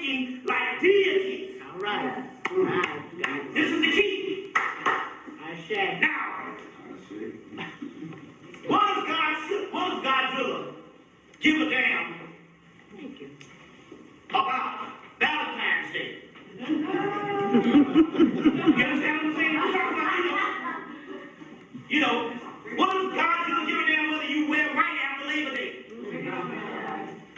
thinking like deities. All right. All right. This is the key. I share. Now, what does Godzilla give a damn Thank you. about Valentine's Day? You understand what I'm saying? I'm talking about, you know, what does Godzilla give a damn whether you wear white after Labor Day?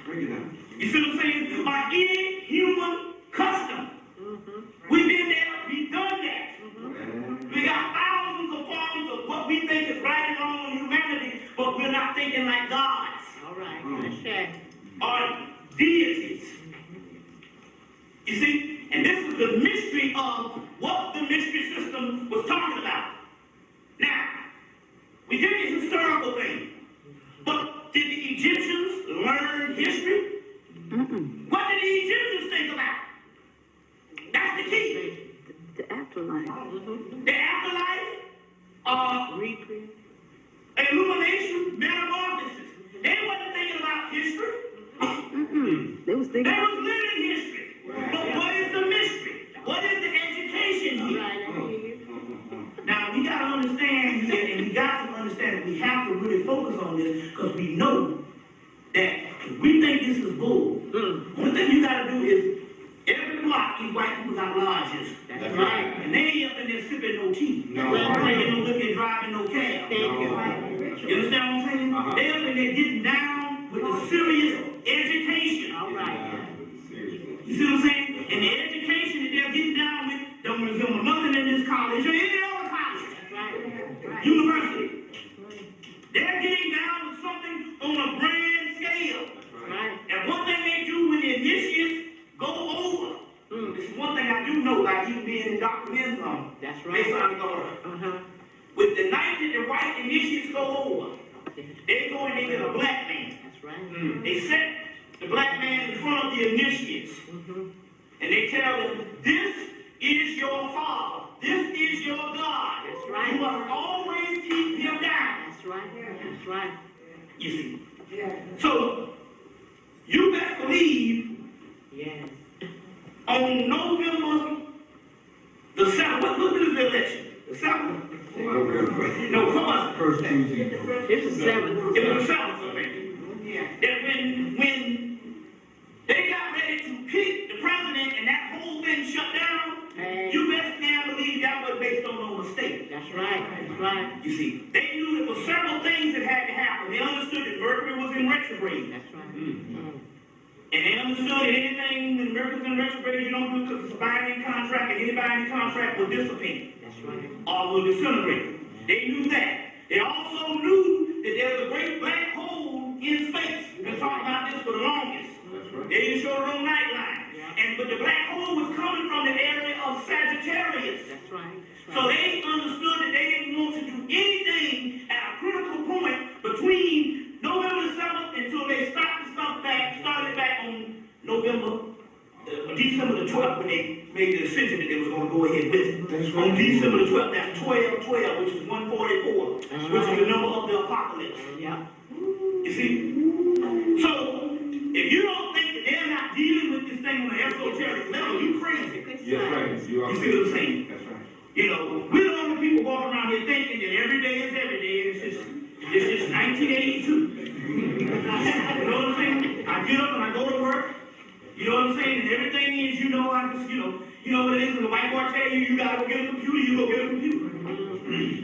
Break it down. You see what I'm saying? By inhuman custom. We've been there, we've done that. We got thousands of forms of what we think is right and wrong in humanity, but we're not thinking like gods. All right. I share. Or deities. You see? And this is the mystery of what the mystery system was talking about. Now, we did a historical thing, but did the Egyptians learn history? What did the Egyptians think about? That's the key. The afterlife. The afterlife, illumination, metamorphosis. They wasn't thinking about history. They was They thinking. was living history. But what is the mystery? What is the education here? Now, we got to understand here, and we got to understand that we have to really focus on this, because we know that if we think this is bull, one thing you got to do is, every block, these white people got lodges. That's right. And they ain't up in there sipping no tea. No. Drinking no liquor, driving no cab. Thank you. You understand what I'm saying? They up in there getting down with the serious education. All right. You see what I'm saying? And the education that they're getting down with don't resemble nothing in this college or any other college. Right. University. They're getting down with something on a grand scale. Right. And one thing they do when the initiates go over, this is one thing I do know, like even being in Dr. Men's on. That's right. With the night that the white initiates go over, they go and they get a black man. That's right. They set the black man in front of the initiates. And they tell them, this is your father. This is your God. That's right. You must always keep him down. That's right. That's right. You see. So, you best believe Yes. on November the 7th, what is the election? The 7th? No, come on. First Tuesday. It's the 7th. It was the 7th, I think. That when they got ready to pick the president and that whole thing shut down, you best can't believe that was based on no mistake. That's right. That's right. You see, they knew there were several things that had to happen. They understood that Mercury was in retrograde. That's right. And they understood that anything when Mercury's in retrograde, you don't do because it's a binding contract, and any binding contract will dissipate. That's right. Or will disintegrate. They knew that. They also knew that there's a great black hole in space. We've been talking about this for the longest. That's right. They didn't show it on Nightline. But the black hole was coming from the area of Sagittarius. That's right. So they understood that they didn't want to do anything at a critical point between November the 7th until they started back on December the 12th, when they made the decision that they was going to go ahead with it. That's right. On December the 12th, that's 12/12, which is 144, which is the number of the apocalypse. Yeah. You see? So, if you don't think that they're not dealing with this thing on an esoteric level, you crazy. Yes, right. You see what I'm saying? That's right. You know, we're the only people walking around here thinking that every day is every day, and it's just 1982. You know what I'm saying? I get up and I go to work. You know what I'm saying? And everything is, you know, I just, you know what it is. When the white boy tell you, you gotta go get a computer, you go get a computer.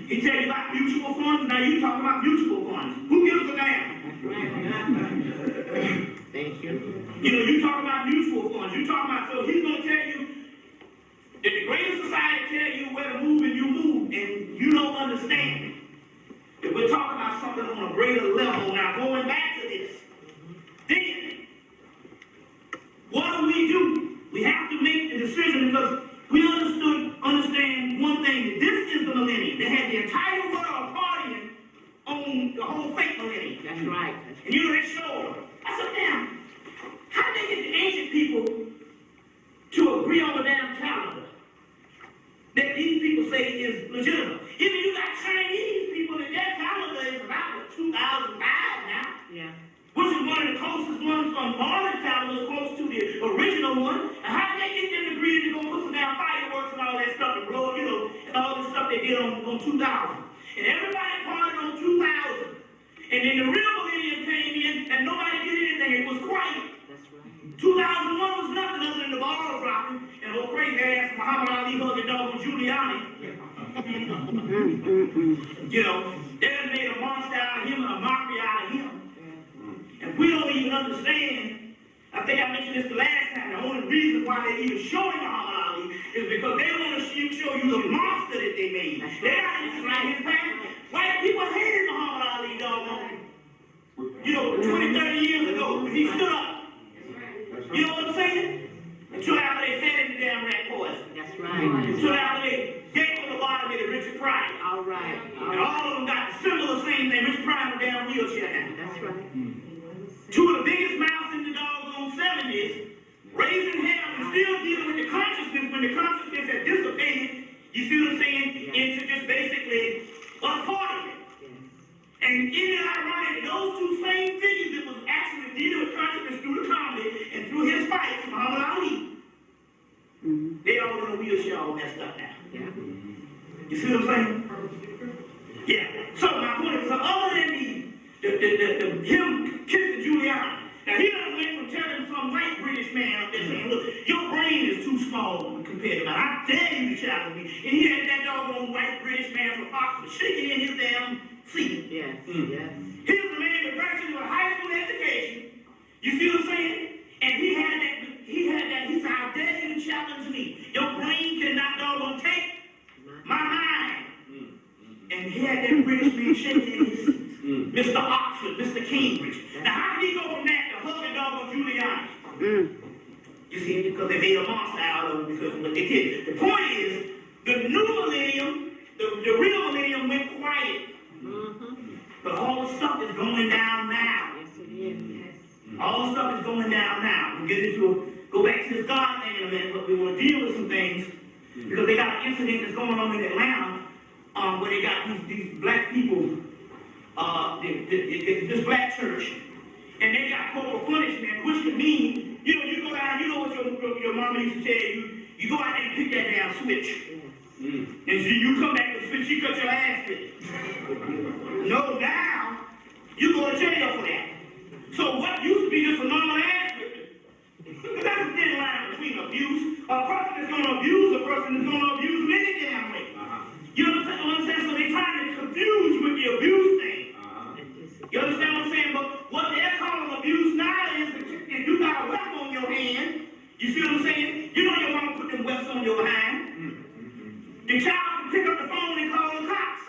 He tell you about mutual funds, now you talking about mutual funds. Who gives a damn? Thank you. You know, you talk about mutual funds. You talking about, so he's gonna tell you that the greatest society tell you where to move and you move, and you don't understand that we're talking about something on a greater level. Now, going back to this, then, what do? We have to make the decision because we understand one thing, that this is the millennium. They had the entire world partying on the whole fake millennium. That's right. And you know, they showed them. I said, damn, how did they get the ancient people to agree on the damn calendar that these people say is legitimate? Even you got Chinese people that their calendar is about 2005 now. Yeah. Which is one of the closest ones on modern calendars, close to the original one. Giuliani. You know, they done made a monster out of him and a mockery out of him. And we don't even understand. I think I mentioned this the last time. The only reason why they're even showing Muhammad Ali is because they want to show you the monster that they made. They're not even like his past. White people hated Muhammad Ali, doggone. You know, 20, 30 years ago, when he stood up. You know what I'm saying? Until after they fed him the damn rat poison. That's right. Until after they gave him the bottom of the Richard Pryor. All right. And all of them got the symbol of the same thing. Richard Pryor in the damn wheelchair now. That's right. Two of the biggest mouths in the doggone 70s, raising hell and still dealing with the consciousness when the consciousness had dissipated, you see what I'm saying, into just basically a part of it. And isn't it ironic, those two same figures that was actually dealing with consciousness through the comedy and through his fights, Muhammad Ali, they all in a wheelchair all messed up now. Yeah. You see what I'm saying? Yeah. So my point is, so other than him kissing Giuliani, now he done went from telling some white British man up there saying, look, your brain is too small compared to mine. I dare you to challenge me. And he had that doggone white British man from Oxford shaking in his damn seat. Yes. Yes. Here's the man with virtually a high school education. You see what I'm saying? And he said, I dare you to challenge me. Your brain cannot doggone take my mind. And he had that British man shaking in his seat. Mr. Oxford, Mr. Cambridge. Now, how did he go from that to hugging doggone Giuliani? You see, because they made a monster out of him because of what they did. The point is, the new millennium, the real millennium went quiet. But all the stuff is going down now. Yes, it is. Yes. All the stuff is going down now. We'll get into go back to this God thing in a minute, but we want to deal with some things because they got an incident that's going on in Atlanta where they got these black people, this black church, and they got corporal punishment, which could mean, you know, you go down, you know what your mama used to tell you, you go out there and pick that damn switch. And so you come back to the switch, you cut your ass with it. No, now, you go to jail for that. So what used to be just a normal ass whipping, because that's a thin line between abuse. A person that's going to abuse a person is going to abuse them any damn way. You understand what I'm saying? So they're trying to confuse you with the abuse thing. You understand what I'm saying? But what they're calling abuse now is if you got a weapon on your hand, you see what I'm saying? You know your mama put them weapons on your behind. The child can pick up the phone and call the cops.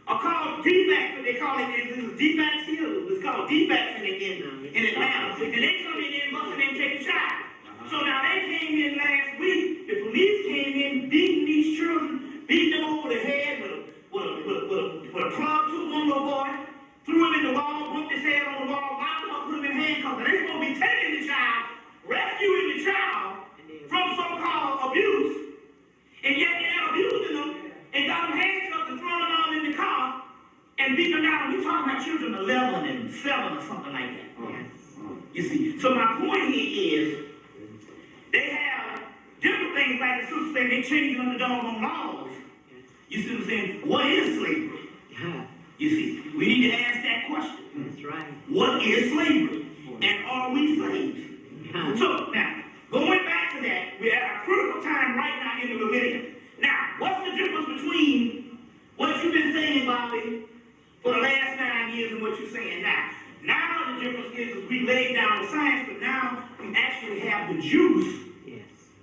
Or call defects, what they call it, is defects here. It's called defects in Atlanta. And they come in there and bust it and take a child. So now they came in last week, the police came in beating these children, beating them over the head with a club to one little boy, threw him in the wall, bumped his head on the wall, locked him up, put him in handcuffs. And they're supposed to be taking the child, rescuing the child from so-called abuse. And yet they're abusing them and got them handcuffed and throwing them out in the car and beating them down. We're talking about children 11 and 7 or something like that. You see, so my point here is they have different things like the sister saying they changing them the doggone laws. You see what I'm saying? What is slavery? You see, we need to ask that question. That's right. What is slavery? And are we slaves? So now, going back to that, we're at a critical time right now in the millennium. Now, what's the difference between what you've been saying, Bobby, for the last 9 years and what you're saying now? Now the difference is we laid down the science, but now we actually have the juice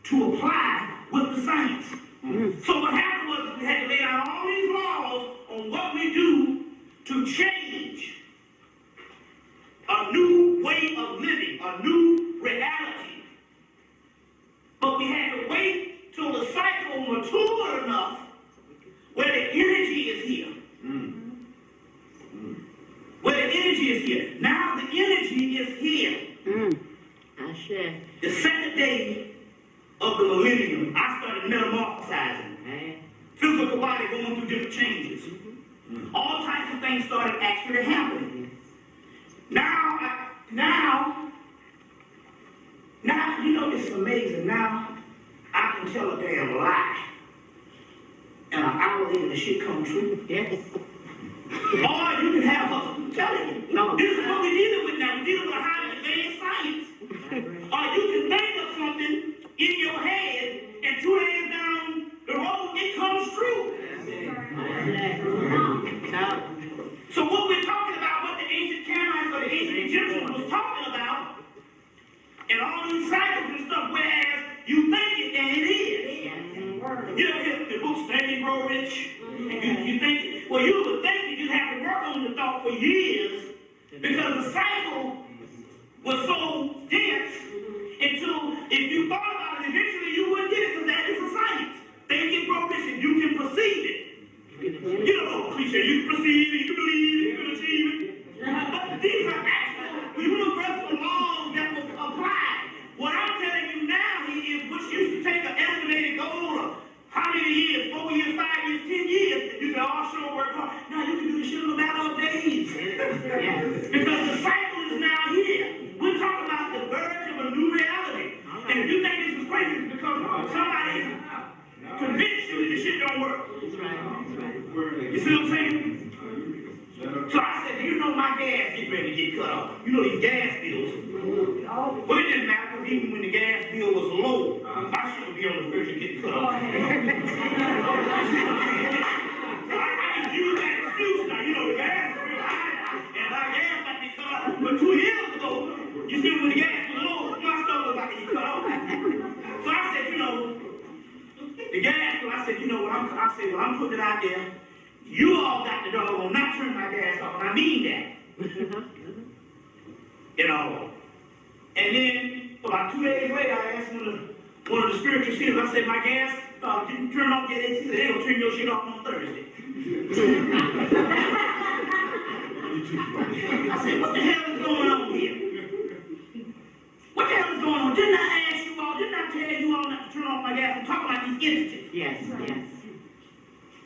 to apply with the science. So what happened was we had to lay down all these laws on what we do to change a new way of living, a new reality. But we had to wait till the cycle matured enough where the energy is here. Where the energy is here. Now the energy is here. The second day of the millennium, I started metamorphosizing. Physical body going through different changes. All types of things started actually happening. Now, you know, it's amazing. Now, I can tell a damn lie. And an hour later, the shit come true. Yes. Or you can have I'm telling you. No. This is what we're dealing with now. We're dealing with highly advanced science. Or you can think of something in your head, and 2 days down the road, and all these cycles and stuff, whereas you think it and it is. You know, the book Think and Grow Rich, and you think, well, you would think you just have to work on the thought for years because the cycle was so dense until if you thought about it, eventually you wouldn't get it because that is a science. Think and grow rich, and you can perceive it. You know, cliche, you can perceive it, you can believe it, you can achieve it. But these are actual universal laws that will apply. What I'm telling you now is what used to take an estimated goal of how many years, 4 years, 5 years, 10 years, you say, oh, sure, work hard. Now you can do this shit in a matter of days. Because the cycle is now here. We're talking about the verge of a new reality. And if you think this is crazy, it's because somebody is convinced you that this shit don't work. That's right. You see what I'm saying? So I said, you know my gas getting ready to get cut off. You know these gas bills. Well, it didn't matter because even when the gas bill was low, I shouldn't be on the verge of getting cut off. So I can use that excuse now. You know the gas is real high, and my gas might be cut off. But 2 years ago, you see when the gas was low, my stuff was about to get cut off. So I said, you know, the gas bill, I said, you know what, I'm putting it out there. You all got the doggone not turn my gas off, and I mean that. You know. And then about 2 days later, I asked one of the spiritual seers, I said, my gas didn't turn off yet. He said, they don't turn your shit off on Thursday. I said, what the hell is going on here? What the hell is going on? Didn't I ask you all, didn't I tell you all not to turn off my gas? I'm talking about these entities. Yes.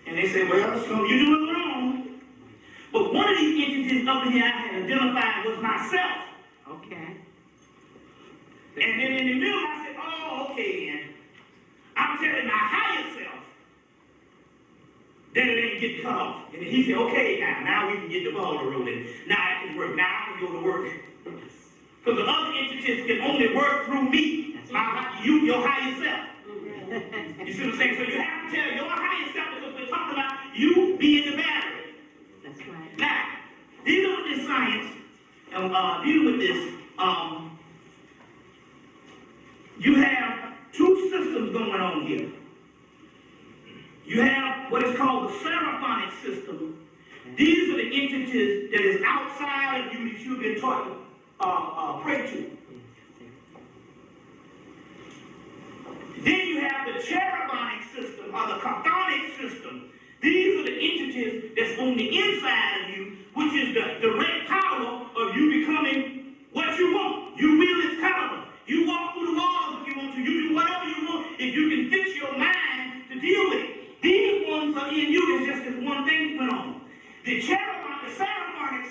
And they said, well, so you're doing wrong. But one of these entities up in here I had identified was myself. Okay. And then in the middle I said, oh, okay then. I'm telling my higher self that it ain't getting cut off. And then he said, okay now we can get the ball rolling. Now I can work. Now I can go to work. Because the other entities can only work through me. Your higher self. You see what I'm saying? So you have to tell your higher self because we're talking about you being the battery. That's right. Now, dealing with this science, and dealing with this, you have two systems going on here. You have what is called the seraphonic system. These are the entities that is outside of you that you've been taught to pray to. Then you have the cherubonic system or the chthonic system. These are the entities that's on the inside of you, which is the direct power of you becoming what you want. You will Excalibur. You walk through the walls if you want to. You do whatever you want if you can fix your mind to deal with it. These ones are in you. It's just this one thing went on. The cherubonic, the seraphonic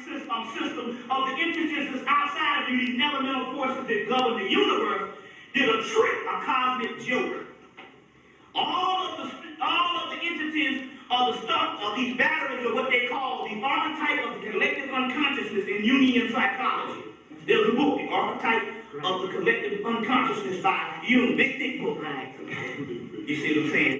system of the entities that's outside of you, these elemental forces that govern the universe, did a trick, a cosmic joke. All of the entities of the stuff of these batteries are what they call the archetype of the collective unconsciousness in Jungian psychology. There's a book, The Archetype of the Collective Unconsciousness by Jung, big thick book. Right. You see what I'm saying?